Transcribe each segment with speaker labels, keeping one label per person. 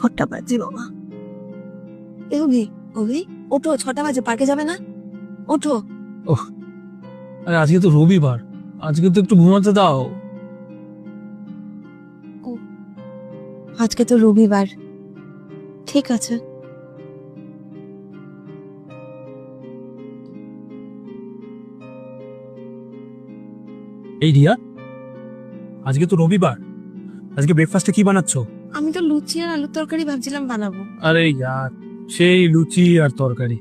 Speaker 1: 6টা বাজে বাবা। এ অভি, অভি ওঠো, 6টা বাজে, পার্কে যাবে না? ওঠো।
Speaker 2: আরে আজকে তো রবিবার, আজকে তো একটু ঘুমাতে দাও।
Speaker 1: আজকে তো রবিবার, ঠিক আছে।
Speaker 2: এই রিয়া, আজকে তো রবিবার, আজকে ব্রেকফাস্টে কি বানাচ্ছো?
Speaker 1: আমি তো লুচি আর আলুর তরকারি ভাবছিলাম বানাবো।
Speaker 2: আরে ইয়ার, সেই লুচি আর তরকারি।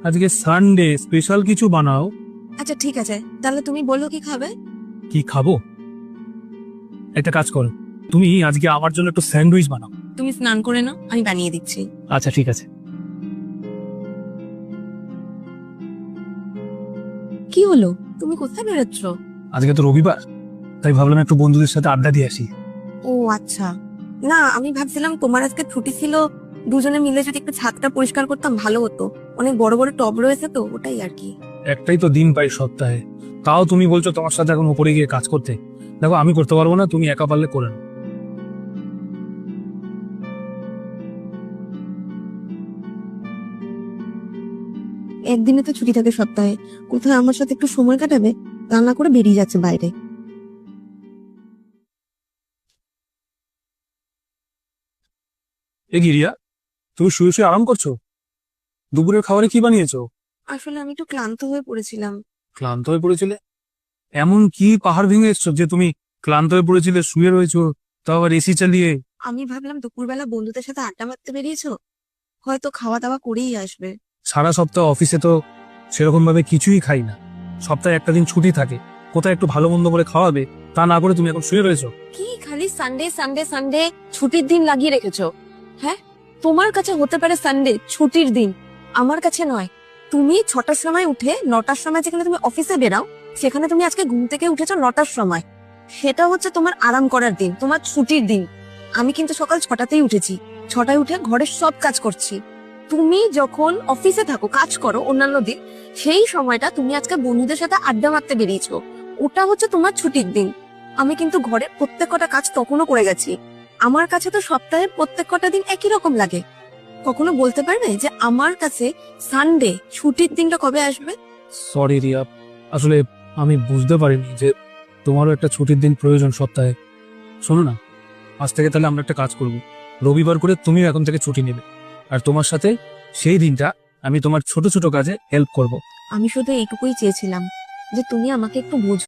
Speaker 2: আজকে সানডে, স্পেশাল কিছু বানাও।
Speaker 1: আচ্ছা ঠিক আছে, তাহলে তুমি বলো কি খাবে?
Speaker 2: কি খাবো? একটা কাজ করো, তুমি আজকে আমার জন্য একটু স্যান্ডউইচ বানাও।
Speaker 1: তুমি স্নান করে নাও, আমি বানিয়ে দিচ্ছি।
Speaker 2: আচ্ছা ঠিক আছে।
Speaker 1: কি হলো, তুমি কোথায় বেরোচ্ছ?
Speaker 2: আজকে তো রবিবার, তাই ভাবলাম একটু বন্ধুদের সাথে আড্ডা দিয়ে আসি।
Speaker 1: ও আচ্ছা, না আমি ভাবছিলাম তোমার আজকে ছুটি ছিল, দুজনে মিলে যদি একটু ছাদটা পরিষ্কার করতাম ভালো হতো। অনেক বড় বড় টব রয়েছে তো, ওটাই আর কি।
Speaker 2: একটাই তো দিন পাই সপ্তাহে, তাও তুমি বলছো তোমার সাথে এখন উপরে গিয়ে কাজ করতে। দেখো আমি করতে পারবো না, তুমি একা পারলে করে নাও।
Speaker 1: একদিনে তো ছুটি থাকে সপ্তাহে, কোথায় আমার সাথে একটু সময় কাটাবে, রান্না করে বেরিয়ে যাচ্ছে বাইরে।
Speaker 2: এ গিরিয়া, তুমি শুয়ে শুয়ে আরাম করছো? দুপুরের খাবারে কি বানিয়েছো?
Speaker 1: আসলে আমি একটু ক্লান্ত হয়ে পড়েছিলাম।
Speaker 2: ক্লান্ত হয়ে পড়েছিলে? এমন কি পাহাড় ভেঙে এসছো যে তুমি ক্লান্ত হয়ে পড়েছিলে, শুয়ে রয়েছো, তাও আবার এসি চালিয়ে?
Speaker 1: আমি ভাবলাম দুপুরবেলা বন্ধুদের সাথে আড্ডা মারতে বেরিয়েছো, হয়তো খাওয়া দাওয়া করেই আসবে।
Speaker 2: সারা সপ্তাহ অফিসে তো সেরকম ভাবে কিছুই খাই না, সপ্তাহে একটা দিন ছুটি থাকে, কোথায় একটু ভালো মন্দ করে খাওয়াবে, তা না করে তুমি এখন শুয়ে রয়েছো।
Speaker 1: কি খালি সানডে সানডে সানডে ছুটির দিন লাগিয়ে রেখেছো? হ্যাঁ, তোমার কাছে হতে পারে সানডে ছুটির দিন, আমার কাছে নয়। তুমি 6টার সময় উঠে 9টার সময় যেখানে তুমি অফিসে বেরাও, সেখানে তুমি আজকে ঘুম থেকে উঠেছো 9টার সময়। সেটা হচ্ছে তোমার আরাম করার দিন, তোমার ছুটির দিন। আমি কিন্তু সকাল 6টাতেই উঠেছি, 6টায় উঠে ঘরের সব কাজ করছি। তুমি যখন অফিসে থাকো, কাজ করো অন্যান্য দিন, সেই সময়টা তুমি আজকে বন্ধুদের সাথে আড্ডা মারতে বেরিয়েছো, ওটা হচ্ছে তোমার ছুটির দিন। আমি কিন্তু ঘরের প্রত্যেক কটা কাজ তখনও করে গেছি। আমার কাছে তো সপ্তাহের প্রত্যেক কটা দিন একই রকম লাগে। কখনো বলতে পারবে যে আমার কাছে সানডে ছুটির দিনটা কবে আসবে?
Speaker 2: সরি রিয়া, আসলে আমি বুঝতে পারিনি যে তোমারও একটা ছুটির দিন প্রয়োজন সপ্তাহে। শোনো না, আজ থেকে তাহলে আমরা একটা কাজ করব, রবিবার করে তুমিও এখন থেকে ছুটি নেবে, আর তোমার সাথে সেই দিনটা আমি তোমার ছোট ছোট কাজে হেল্প করব।
Speaker 1: আমি শুধু এইটুকুই চেয়েছিলাম যে তুমি আমাকে একটু বোঝো।